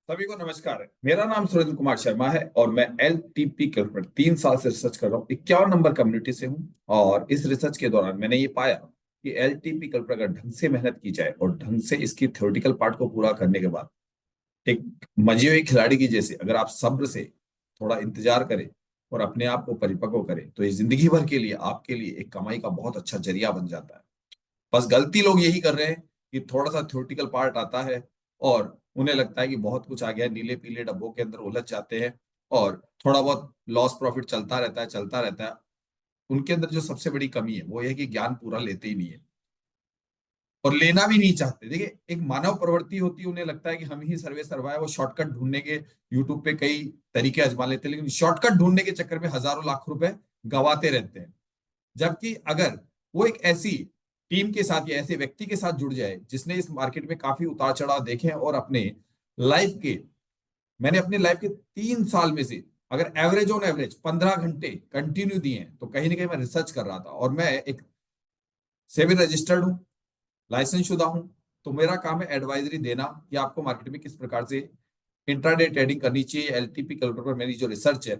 सभी को नमस्कार। मेरा नाम सुरेंद्र कुमार शर्मा है और मैं एलटीपी के ऊपर 3 साल से रिसर्च कर रहा हूँ। 51 नंबर कम्युनिटी से हूँ। और इस रिसर्च के दौरान मैंने ये पाया कि एलटीपी के ऊपर अगर ढंग से मेहनत की जाए और ढंग से इसकी थ्योरेटिकल पार्ट को पूरा करने के बाद एक मंजे हुए खिलाड़ी की जैसे अगर आप सब्र से थोड़ा इंतजार करें और अपने आप को परिपक्व करें तो ये जिंदगी भर के लिए आपके लिए एक कमाई का बहुत अच्छा जरिया बन जाता है। बस गलती लोग यही कर रहे हैं कि थोड़ा सा थ्योरेटिकल पार्ट आता है और उन्हें लगता है कि बहुत कुछ आ गया, नीले पीले डब्बों के अंदर उलझ जाते हैं और थोड़ा बहुत लॉस प्रॉफिट चलता रहता है। उनके अंदर जो सबसे बड़ी कमी है वो ये है कि ज्ञान पूरा लेते ही नहीं है और लेना भी नहीं चाहते। देखिए, एक मानव प्रवृत्ति होती है, उन्हें लगता है कि हम ही सर्वे सर्वा है। वो शॉर्टकट ढूंढने के यूट्यूब पे कई तरीके आजमा लेते हैं, लेकिन शॉर्टकट ढूंढने के चक्कर में हजारों लाख रुपए गवाते रहते हैं। जबकि अगर वो एक ऐसी टीम के साथ या ऐसे व्यक्ति के साथ जुड़ जाए जिसने इस मार्केट में काफी उतार चढ़ाव देखे हैं और लाइफ के मैंने अपने लाइफ के 3 साल में से अगर एवरेज ऑन एवरेज 15 घंटे कंटिन्यू दिए हैं तो कहीं ना कहीं मैं रिसर्च कर रहा था और मैं एक सेबी रजिस्टर्ड हूँ, लाइसेंस शुदा हूँ। तो मेरा काम है एडवाइजरी देना कि आपको मार्केट में किस प्रकार से इंट्राडे ट्रेडिंग करनी चाहिए। एलटीपी कैलकुलेटर पर मेरी जो रिसर्च है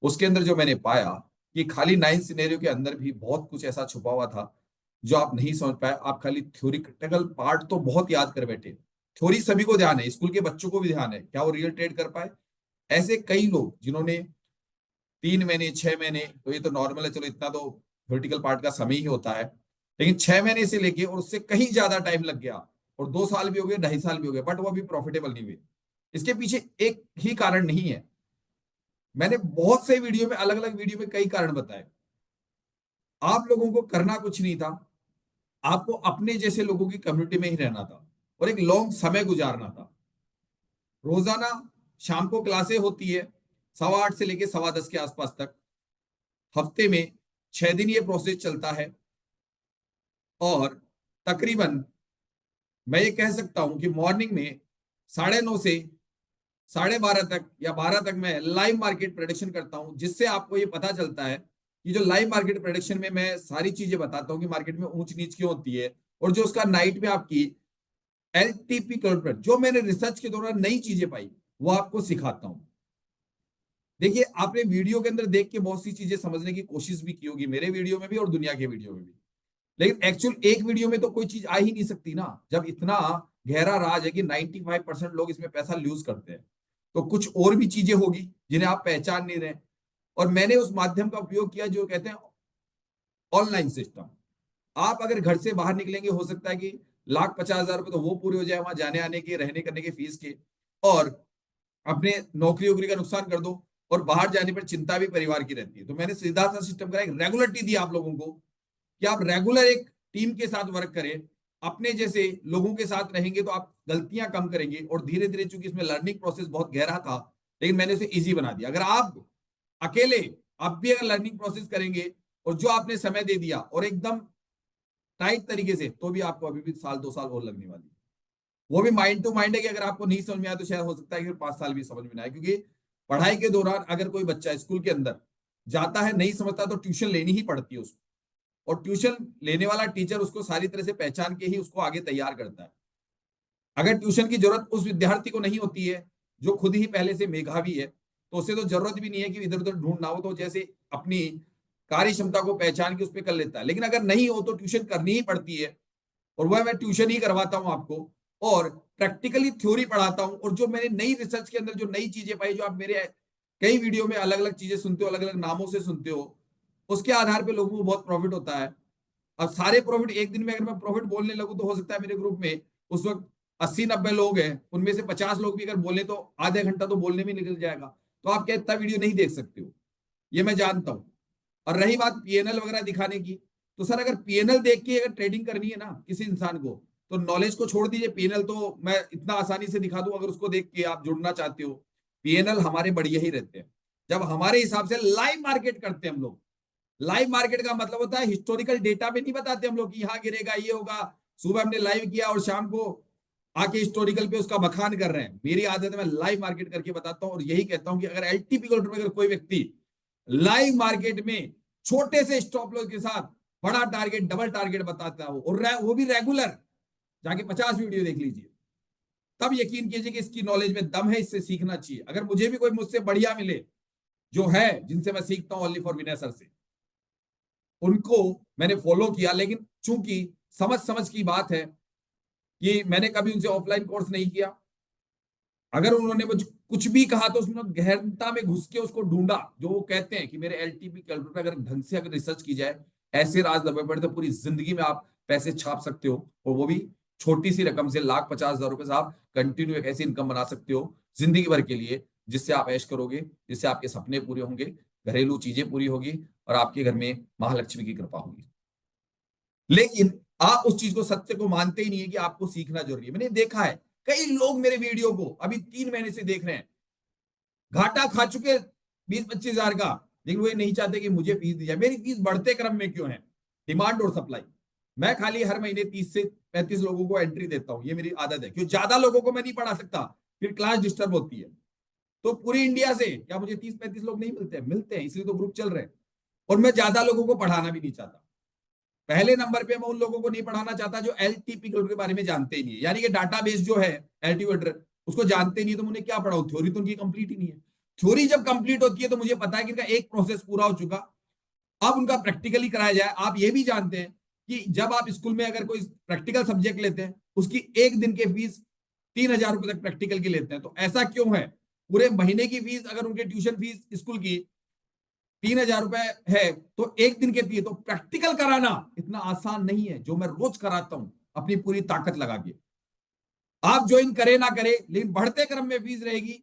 उसके अंदर जो मैंने पाया कि खाली 9 सिनेरियो के अंदर भी बहुत कुछ ऐसा छुपा हुआ था जो आप नहीं समझ पाए। आप खाली थ्योरिटिकल पार्ट तो बहुत याद कर बैठे, थ्योरी सभी को ध्यान है, स्कूल के बच्चों को भी ध्यान है, क्या वो रियल ट्रेड कर पाए? ऐसे कई लोग जिन्होंने 3 महीने 6 महीने, तो ये तो नॉर्मल है, चलो इतना तो थ्योरिटिकल पार्ट का समय ही होता है, लेकिन 6 महीने से लेके और उससे कहीं ज्यादा टाइम लग गया और 2 साल भी हो गए, 2.5 साल भी हो गए, बट वो अभी प्रॉफिटेबल नहीं हुए। इसके पीछे एक ही कारण नहीं है। मैंने बहुत से वीडियो में, अलग अलग वीडियो में कई कारण बताए। आप लोगों को करना कुछ नहीं था, आपको अपने जैसे लोगों की कम्युनिटी में ही रहना था और एक लॉन्ग समय गुजारना था। रोजाना शाम को क्लासें होती है 8:15 से लेके 10:15 के आसपास तक। हफ्ते में 6 दिन ये प्रोसेस चलता है और तकरीबन मैं ये कह सकता हूं कि मॉर्निंग में 9:30 से 12:30 तक या 12 तक मैं लाइव मार्केट प्रेडिक्शन करता हूं, जिससे आपको ये पता चलता है कि जो लाइव मार्केट प्रेडिक्शन में मैं सारी चीजें बताता हूं कि मार्केट में ऊंच नीच क्यों होती है और जो उसका नाइट में आपकी एलटीपी कैलकुलेटर जो मैंने रिसर्च के दौरान नई चीजें पाई वो आपको सिखाता हूं। देखिए, आपने वीडियो के अंदर देख के बहुत सी चीजें समझने की कोशिश भी की होगी, मेरे वीडियो में भी और दुनिया के वीडियो में भी, लेकिन एक्चुअल एक वीडियो में तो कोई चीज आ ही नहीं सकती ना, जब इतना गहरा राज है कि 95% लोग इसमें पैसा लूज करते हैं। तो कुछ और भी चीजें होगी जिन्हें आप पहचान नहीं रहे। और मैंने उस माध्यम का उपयोग किया जो कहते हैं ऑनलाइन सिस्टम। आप अगर घर से बाहर निकलेंगे, हो सकता है कि 1,50,000 रुपए तो वो पूरे हो जाए वहां जाने आने के, रहने करने के, फीस के, और अपने नौकरी वोकरी का नुकसान कर दो और बाहर जाने पर चिंता भी परिवार की रहती है। तो मैंने सीधा सा सिस्टम करा, एक रेगुलरिटी दी आप लोगों को कि आप रेगुलर एक टीम के साथ वर्क करें, अपने जैसे लोगों के साथ रहेंगे तो आप गलतियां कम करेंगे। और धीरे धीरे, चूंकि इसमें लर्निंग प्रोसेस बहुत गहरा था, लेकिन मैंने इसे इजी बना दिया। अगर आप अकेले आप भी अगर लर्निंग प्रोसेस करेंगे और जो आपने समय दे दिया और एकदम टाइट तरीके से, तो भी आपको अभी भी 1-2 साल और लगने वाली है। वो भी माइंड टू माइंड है कि अगर आपको नहीं समझ में आया तो शायद हो सकता है कि 5 साल भी समझ में ना आए, क्योंकि पढ़ाई के दौरान अगर कोई बच्चा स्कूल के अंदर जाता है नहीं समझता तो ट्यूशन लेनी ही पड़ती है उसको, और ट्यूशन लेने वाला टीचर उसको सारी तरह से पहचान के ही उसको आगे तैयार करता है। अगर ट्यूशन की जरूरत उस विद्यार्थी को नहीं होती है जो खुद ही पहले से मेधावी है, तो उसे तो जरूरत भी नहीं है कि इधर उधर ढूंढना हो, तो जैसे अपनी कार्य क्षमता को पहचान के उस पर कर लेता है। लेकिन अगर नहीं हो तो ट्यूशन करनी ही पड़ती है, और वह मैं ट्यूशन ही करवाता हूं आपको, और प्रैक्टिकली थ्योरी पढ़ाता हूं। और जो मैंने नई रिसर्च के अंदर जो नई चीजें पाई, जो आप मेरे कई वीडियो में अलग अलग चीजें सुनते हो, अलग अलग नामों से सुनते हो, उसके आधार पे लोगों को बहुत प्रॉफिट होता है। अब सारे प्रॉफिट एक दिन में अगर मैं प्रॉफिट बोलने लगूं तो हो सकता है मेरे ग्रुप में उस वक्त 80-90 लोग हैं, उनमें से 50 लोग भी अगर बोले तो आधे घंटा तो बोलने में निकल जाएगा। तो आप क्या इतना वीडियो नहीं देख सकते हो, ये मैं जानता हूं। और रही बात पीएनएल वगैरह दिखाने की, तो सर अगर पीएनएल देख के अगर ट्रेडिंग करनी है ना किसी इंसान को, तो नॉलेज को छोड़ दीजिए, पीएनएल तो मैं इतना आसानी से दिखा दूं अगर उसको देख के आप जुड़ना चाहते हो। पीएनएल हमारे बढ़िया ही रहते हैं जब हमारे हिसाब से लाइव मार्केट करते हैं हम लोग। लाइव मार्केट का मतलब होता है हिस्टोरिकल डेटा पे नहीं बताते हम लोग कि यहाँ गिरेगा, ये होगा। सुबह हमने लाइव किया और शाम को आके हिस्टोरिकल पे उसका बखान कर रहे हैं। मेरी आदत है मैं लाइव मार्केट करके बताता हूँ और यही कहता हूं कि अगर एलटीपी को अगर कोई व्यक्ति लाइव मार्केट में छोटे से स्टॉप लॉस के साथ बड़ा टारगेट, डबल टारगेट बताता हो, और वो भी रेगुलर, जाके 50 वीडियो देख लीजिए। तब यकीन कीजिए कि इसकी नॉलेज में दम है, इससे सीखना चाहिए। अगर मुझे भी कोई मुझसे बढ़िया मिले जो है, जिनसे मैं सीखता हूं, ओनली फॉर विनय सर से, उनको मैंने फॉलो किया। लेकिन चूंकि समझ समझ की बात है कि मैंने कभी उनसे ऑफलाइन कोर्स नहीं किया। अगर उन्होंने मुझे कुछ भी कहा तो उसमें गहनता में घुस के उसको ढूंढा। जो वो कहते हैं कि मेरे एलटीपी कैलकुलेटर अगर ढंग से अगर रिसर्च की जाए, ऐसे राज दबे पड़े तो पूरी जिंदगी में आप पैसे छाप सकते हो, और वो भी छोटी सी रकम से, 1,50,000 रुपए से आप कंटिन्यू एक ऐसी इनकम बना सकते हो जिंदगी भर के लिए, जिससे आप ऐश करोगे, जिससे आपके सपने पूरे होंगे, घरेलू चीजें पूरी होगी, और आपके घर में महालक्ष्मी की कृपा होगी। लेकिन आप उस चीज को, सत्य को मानते ही नहीं है कि आपको सीखना जरूरी है। मैंने देखा है कई लोग मेरे वीडियो को अभी 3 महीने से देख रहे हैं, घाटा खा चुके 20-25 हजार का, लेकिन वो ये नहीं चाहते कि मुझे फीस दी जाए। मेरी फीस बढ़ते क्रम में क्यों है? डिमांड और सप्लाई। मैं खाली हर महीने 30 से 35 लोगों को एंट्री देता हूं, ये मेरी आदत है, क्यों ज्यादा लोगों को मैं नहीं पढ़ा सकता, फिर क्लास डिस्टर्ब होती है। तो पूरी इंडिया से क्या मुझे 30-35 लोग नहीं मिलते? मिलते हैं, इसलिए तो ग्रुप चल रहे हैं। और मैं ज्यादा लोगों को पढ़ाना भी नहीं चाहता। पहले नंबर पे मैं उन लोगों को नहीं पढ़ाना चाहता जो एलटीपी के बारे में जानते ही नहीं है, यानी कि डाटाबेस जो है एल्टीवेटर, उसको जानते नहीं, तो मुझे क्या पढ़ाऊं? थ्योरी तो उनकी कंप्लीट ही नहीं है। थ्योरी जब कंप्लीट होती है तो मुझे पता है कि इनका एक प्रोसेस पूरा हो चुका, अब उनका प्रैक्टिकली कराया जाए। आप ये भी जानते हैं कि जब आप स्कूल में अगर कोई प्रैक्टिकल सब्जेक्ट लेते हैं, उसकी एक दिन की फीस 3,000 रुपए तक प्रैक्टिकल की लेते हैं। तो ऐसा क्यों है? पूरे महीने की फीस अगर उनके ट्यूशन फीस स्कूल की 3,000 रुपए है, तो एक दिन के 3, तो प्रैक्टिकल कराना इतना आसान नहीं है, जो मैं रोज कराता हूं अपनी पूरी ताकत लगा के। आप ज्वाइन करे ना करे, लेकिन बढ़ते क्रम में फीस रहेगी।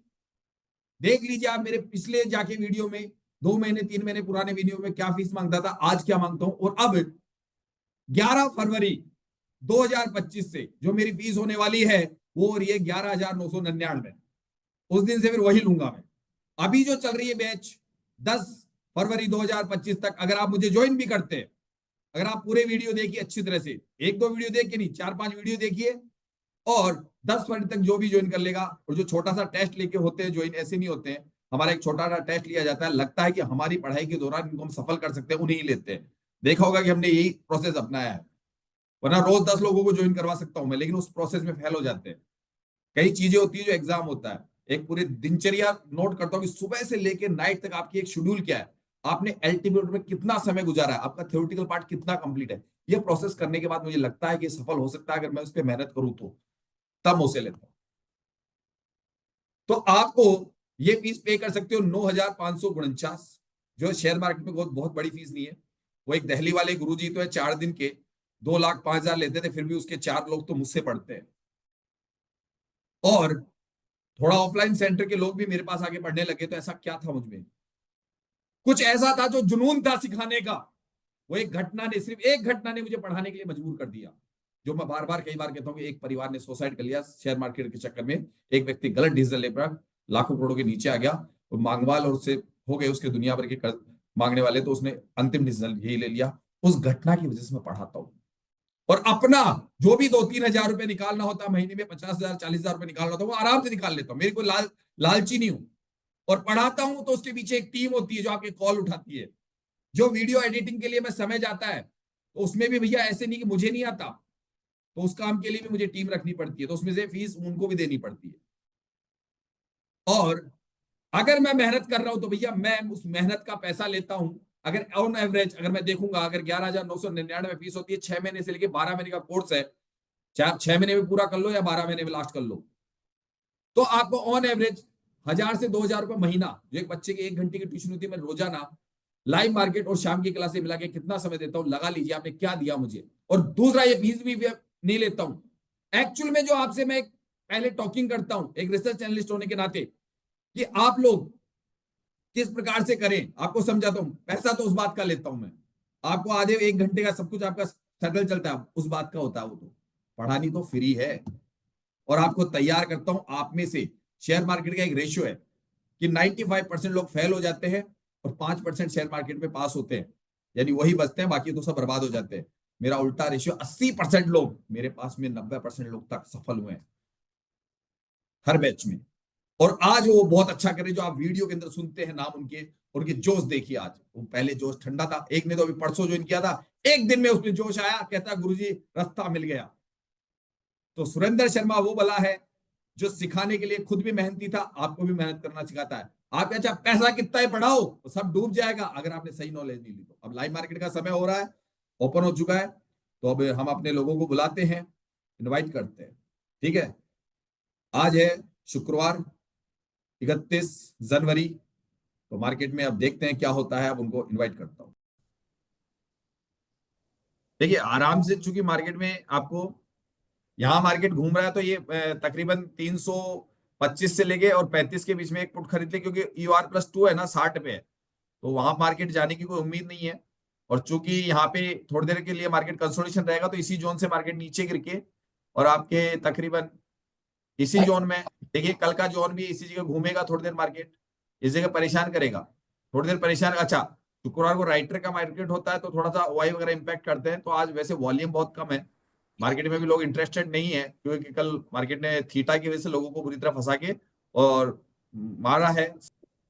देख लीजिए आप मेरे पिछले जाके वीडियो में, 2 महीने 3 महीने पुराने वीडियो में क्या फीस मांगता था, आज क्या मांगता हूं। और अब 11 फरवरी 2025 से जो मेरी फीस होने वाली है, वो हो रही है 11,999। उस दिन से फिर वही लूंगा मैं। अभी जो चल रही है बैच 10 फरवरी 2025 तक, अगर आप मुझे ज्वाइन भी करते हैं, अगर आप पूरे वीडियो देखिए अच्छी तरह से, 1-2 वीडियो देख के नहीं, 4-5 वीडियो देखिए, और 10 फरवरी तक जो भी ज्वाइन कर लेगा, और जो छोटा सा टेस्ट लेके होते हैं ज्वाइन, ऐसे नहीं होते हैं। हमारा एक छोटा सा टेस्ट लिया जाता है, लगता है कि हमारी पढ़ाई के दौरान इनको हम सफल कर सकते हैं, उन्हें ही लेते हैं। देखा होगा कि हमने यही प्रोसेस अपनाया है, वरना रोज 10 लोगों को ज्वाइन करवा सकता हूं मैं, लेकिन उस प्रोसेस में फेल हो जाते हैं। कई चीजें होती है जो एग्जाम होता है, एक पूरी दिनचर्या नोट करता हूँ कि सुबह से लेकर नाइट तक आपकी एक शेड्यूल क्या है, आपने एल्टीमेट में कितना समय गुजारा है, आपका थ्योरेटिकल पार्ट कितना कंप्लीट है। ये प्रोसेस करने के बाद मुझे लगता है कि सफल हो सकता है, अगर मैं उस पर मेहनत करूँ तो, तब मैं उसे लेता हूँ। तो आपको ये फीस पे कर सकते हो 9,549, जो शेयर मार्केट में बहुत बहुत बड़ी फीस नहीं है। वो एक दिल्ली वाले गुरुजी तो है, 4 दिन के 2,05,000 लेते थे, फिर भी उसके 4 लोग तो मुझसे पढ़ते हैं। और थोड़ा ऑफलाइन सेंटर के लोग भी मेरे पास आके पढ़ने लगे, तो ऐसा क्या था मुझमें? कुछ ऐसा था जो जुनून था सिखाने का। वो एक घटना ने, सिर्फ एक घटना ने मुझे पढ़ाने के लिए मजबूर कर दिया। जो मैं बार बार कई बार कहता हूँ कि एक परिवार ने सुसाइड कर लिया शेयर मार्केट के चक्कर में। एक व्यक्ति गलत डिसीजन लेकर लाखों करोड़ों के नीचे आ गया, और मांगवाल और उससे हो गए उसके दुनिया भर के कर्ज मांगने वाले, तो उसने अंतिम डिसीजन यही ले लिया। उस घटना की वजह से मैं पढ़ाता हूँ। और अपना जो भी 2-3 हजार रुपए निकालना होता, महीने में 50,000 40,000 रुपए निकालना होता, वो आराम से निकाल लेता हूँ। मेरी कोई लालची नहीं हूं। और पढ़ाता हूं तो उसके पीछे एक टीम होती है जो आपके कॉल उठाती है। जो वीडियो एडिटिंग के लिए मैं समय जाता है, तो उसमें भी भैया ऐसे नहीं कि मुझे नहीं आता, तो उस काम के लिए भी मुझे टीम रखनी पड़ती है, तो उसमें से फीस उनको भी देनी पड़ती है। और अगर मैं मेहनत कर रहा हूं तो भैया मैं उस मेहनत का पैसा लेता हूं। अगर ऑन एवरेज अगर मैं देखूंगा, अगर 11,999 फीस होती है, 6 महीने से लेकर 12 महीने का कोर्स है, चाहे 6 महीने में पूरा कर लो या 12 महीने में लास्ट कर लो, तो आपको ऑन एवरेज 1,000 से 2,000 रुपए महीना, जो एक बच्चे की 1 घंटे की ट्यूशन होती है, मैं रोजाना लाइव मार्केट और शाम की क्लासे मिला के कितना समय देता हूं, लगा लीजिए आपने क्या दिया मुझे। और दूसरा, ये फीस भी नहीं लेता हूं। एक्चुअल में जो आपसे मैं पहले टॉकिंग करता हूं एक रिसर्च एनालिस्ट होने के नाते, कि आप लोग किस प्रकार से करें, आपको समझाता हूं। पैसा तो उस बात का लेता हूं मैं, आपको आधे 1 घंटे का सब कुछ आपका सर्कल चलता है, उस बात का होता है वो तो। पढ़ानी तो फ्री है। और आपको तैयार करता हूं आप में से। शेयर मार्केट का एक रेशियो है कि 95% लोग फेल हो जाते हैं, और 5% शेयर मार्केट में पास होते हैं, यानी वही बचते हैं, बाकी तो सब बर्बाद हो जाते हैं। मेरा उल्टा रेशियो, 80% लोग मेरे पास में, 90% लोग तक सफल हुए हैं हर बैच में। और आज वो बहुत अच्छा करे, जो आप वीडियो के अंदर सुनते हैं नाम उनके, उनके जोश देखिए आज। वो पहले जोश ठंडा था, एक ने तो अभी परसों ज्वाइन किया था, एक दिन में उसमें जोश आया, कहता गुरुजी रास्ता मिल गया। तो सुरेंद्र शर्मा वो बला है जो सिखाने के लिए खुद भी मेहनती था, आपको भी मेहनत करना सिखाता है। आप क्या चाहे पैसा कितना ही पढ़ाओ तो सब डूब जाएगा अगर आपने सही नॉलेज नहीं ली तो। अब लाइव मार्केट का समय हो रहा है, ओपन हो चुका है, तो अब हम अपने लोगों को बुलाते हैं, इनवाइट करते हैं। ठीक है, आज है शुक्रवार 31 जनवरी, तो मार्केट में अब देखते हैं क्या होता है। अब उनको इनवाइट करता हूँ। देखिए आराम से, चूंकि मार्केट में आपको यहाँ मार्केट घूम रहा है, तो ये तकरीबन 325 से लेके और 35 के बीच में एक पुट खरीद ले, क्योंकि ER+2 है ना, 60 पे है, तो वहां मार्केट जाने की कोई उम्मीद नहीं है। और चूंकि यहाँ पे थोड़ी देर के लिए मार्केट कंसोलिडेशन रहेगा, तो इसी जोन से मार्केट नीचे गिर के और आपके तकरीबन इसी जोन में, देखिए कल का जोन भी इसी जगह घूमेगा, थोड़ी देर मार्केट इस जगह परेशान करेगा, थोड़ी देर परेशान। अच्छा, शुक्रवार को राइटर का मार्केट होता है, तो थोड़ा सा वाई वगैरह इंपैक्ट करते हैं। तो आज वैसे वॉल्यूम बहुत कम है, मार्केट में भी लोग इंटरेस्टेड नहीं है, क्योंकि कल मार्केट ने थीटा की वजह से लोगों को बुरी तरह फंसा के और मारा है।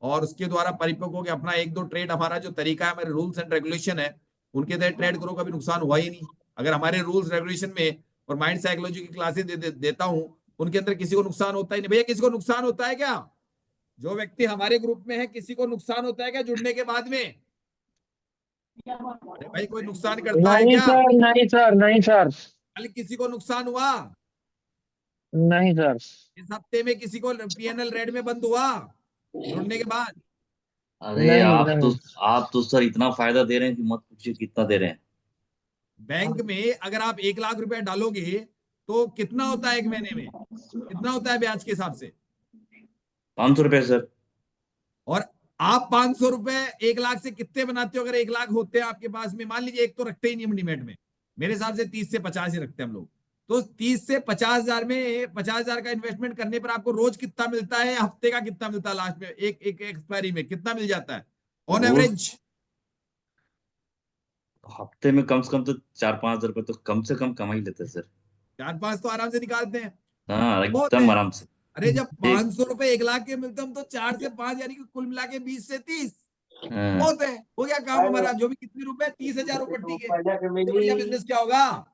और उसके द्वारा परिपक्व हो के अपना एक दो ट्रेड, हमारा जो तरीका है, हमारे रूल्स एंड रेगुलेशन है, उनके तहत ट्रेड करो, कभी नुकसान हुआ ही नहीं। अगर हमारे रूल्स रेगुलेशन में और माइंड साइकोलॉजी की क्लासेस देता हूं, उनके अंदर किसी को नुकसान होता ही नहीं। भैया किसी को नुकसान होता है क्या? जो व्यक्ति हमारे ग्रुप में है, किसी को नुकसान होता है क्या जुड़ने के बाद में? अरे भाई, कोई नुकसान करता है नहीं क्या? सर, नहीं सर, नहीं सर, कल किसी को नुकसान हुआ? नहीं सर। इस हफ्ते में किसी को PNL रेड में बंद हुआ जुड़ने के बाद? अरे नहीं नहीं। आप तो सर इतना फायदा दे रहे हैं कि मत पूछिए कितना दे रहे हैं। बैंक में अगर आप 1 लाख रुपए डालोगे तो कितना होता है एक महीने में, कितना होता है ब्याज के हिसाब से? 500 रुपए सर। और आप 500 रुपए 1 लाख से कितने बनाते हो? अगर 1 लाख होते हैं आपके पास में, मान लीजिए एक तो रखते ही नहीं हम डिमेट में, मेरे हिसाब से 30 से 50 ही रखते हैं हम लोग। तो 30 से 50 हजार में 50 हजार का इन्वेस्टमेंट करने पर आपको रोज कितना मिलता है, हफ्ते का कितना मिलता है, लास्ट में एक एक एक्सपायरी में कितना मिल जाता है ऑन रोज एवरेज? हफ्ते में कम से कम तो 4-5 हजार रुपए तो कम से कम कमा ही लेते हैं सर। 4-5 तो आराम से निकालते हैं, हाँ बहुत है। एकदम आराम से। अरे जब एक 500 रुपए 1 लाख के मिलते हैं, हम तो 4 से 5 यानी कि कुल मिला के 20 से 30 हाँ, बहुत है। हो गया काम हमारा, जो भी कितने रुपए, 30 हजार रुपए पट्टी के। इससे बढ़िया बिजनेस क्या होगा?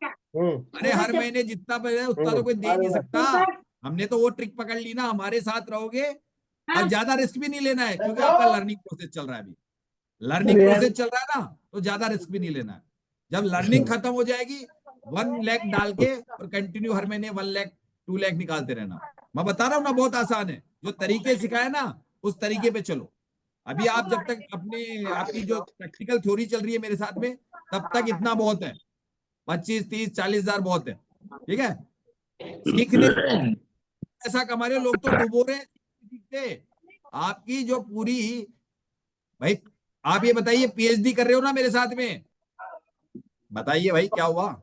अरे हर महीने जितना पैसा है उतना तो कोई दे ही नहीं सकता। हमने तो वो ट्रिक पकड़ ली ना, हमारे साथ रहोगे और ज्यादा रिस्क भी नहीं लेना है, क्योंकि आपका लर्निंग प्रोसेस चल रहा है अभी। लर्निंग प्रोसेस चल रहा है ना, तो ज्यादा रिस्क भी नहीं लेना है। जब लर्निंग खत्म हो जाएगी, 1 लाख डाल के और कंटिन्यू हर महीने 1 लाख 2 लाख निकालते रहना। मैं बता रहा हूँ ना, बहुत आसान है। जो तरीके सिखाए ना, उस तरीके पे चलो। अभी आप जब तक अपने, आपकी जो प्रैक्टिकल थ्योरी चल रही है मेरे साथ में, तब तक इतना बहुत है, 25, 30, 40 हजार बहुत है। ठीक है, सीखने ऐसा कमा रहे हो, लोग तो डूबो रहे हैं सीखते। आपकी जो पूरी, भाई आप ये बताइए, PhD कर रहे हो ना मेरे साथ में, बताइए भाई क्या हुआ?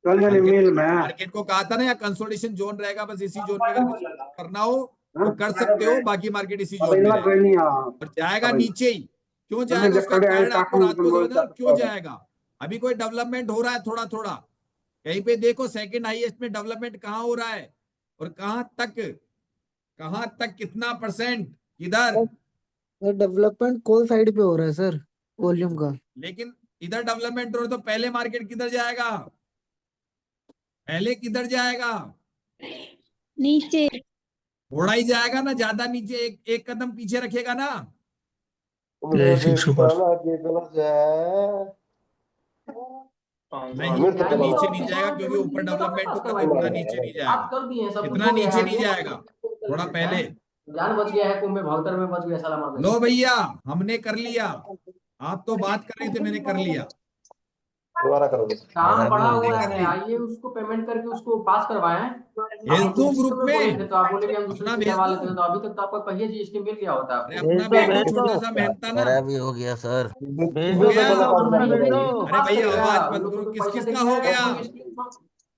मार्केट मार्केट को कहा था ना, या कंसोलिडेशन जोन रहेगा, बस इसी जोन में अगर किसी को करना हो तो कर सकते हो, बाकी मार्केट इसी जोन में रहेगा और जाएगा नीचे ही। क्यों जाएगा, उसका कारण आपको रात को समझना है, क्यों जाएगा। अभी कोई डेवलपमेंट हो रहा है थोड़ा थोड़ा, कहीं पे देखो सेकंड हाईएस्ट में डेवलपमेंट कहाँ हो रहा है, और कहां तक कितना परसेंट, किधर। डेवलपमेंट कौन साइड पे हो रहा है सर, वॉल्यूम का? लेकिन इधर डेवलपमेंट हो रहा है, तो पहले मार्केट किधर जाएगा, पहले किधर जाएगा? नीचे। थोड़ा ही जाएगा ना, ज्यादा नीचे, एक कदम पीछे रखेगा ना। नहीं, इतना नीचे नहीं जाएगा, क्योंकि ऊपर डेवलपमेंट होगा तो इतना नीचे नहीं आप जाएगा। कर दिए सब कुछ इतना हो गया नीचे है नहीं जाएगा, थोड़ा पहले। जान बच गया है, कुंभ में भगदड़ में बच गया साला मार लो भैया, हमने कर लिया। आप तो बात कर रहे थे, मैंने कर लिया। काम पड़ा हमने हुआ कर है, लिया। आइए उसको पेमेंट करके उसको पास करवाए हैं। भेज आप दूं उस ग्रुप समय बोले में थे तो आप बोले कि हम दूसरे अपना, से भेज करवा दूं? लेते हैं, तो अभी तक तो आपका पहिए जीएसटी मिल गया होता अरे आपको। अपना भेज दो, भेज दो, भेज छोटा दो। सा मेहनता ना। मेरा भी हो गया सर। भेज हो दो, गया। भेज दो, ग्रुप में भेज दो। तो अरे पास भैया करेगा, आवाज हम बंद लोग को करो, तो किस पैसा किस का देंगे, हो गया?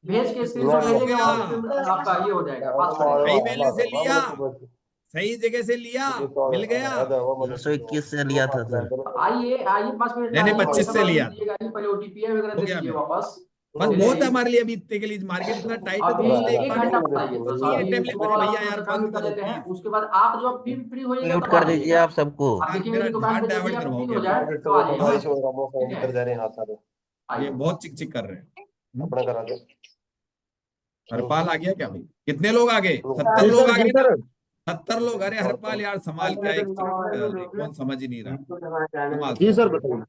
भेज के किस किस का स्क्रीनशॉट हो भेजिएगा, गया? वहाँ पे आपका ये हो जाएगा, पास हो जाएगा। सही वेले से लिया, सही जगह से लिया, मिल गया। 321 से लिया था सर। आइए आइए 5 मिनट मैंने आइए, 25 पैसा से वापस लिया था, दीजिएगा, पहले ओटीपी वगैरह हो दे गया दीजिए मेरा। वापस। बस चले बहुत है आइए हमारे लिए अभी इतने के लिए, मार्केट इतना टाइट है तो अभी बोलते एक 1 बार घंटा में बताइए, तो नहीं अभी अटेम्प्ट। सुबह अरे वाला भैया थोड़ा यार सा टाइम बंद निकाल करो लेते हैं, प्लीज, उसके बाद आप जब फ्री फ्री होइएगा म्यूट तब आ कर दीजिए जाइएगा। आप सबको। आप यार देखेंगे मेरा कि दुकान ध्यान पे जब भी डाइवर्ट आप फ्री करवाओगे हो आप। जाए तो आ जाइएगा। हाँ, ठीक है, ये आइए। बहुत चिक चिक कर रहे हैं। हरपाल आ गया क्या भाई? कितने लोग आ गए? 70 लोग आ गए ना? 70 लोग। अरे हरपाल यार संभाल क्या, एक कौन समझ ही नहीं रहा। जी सर बताइए।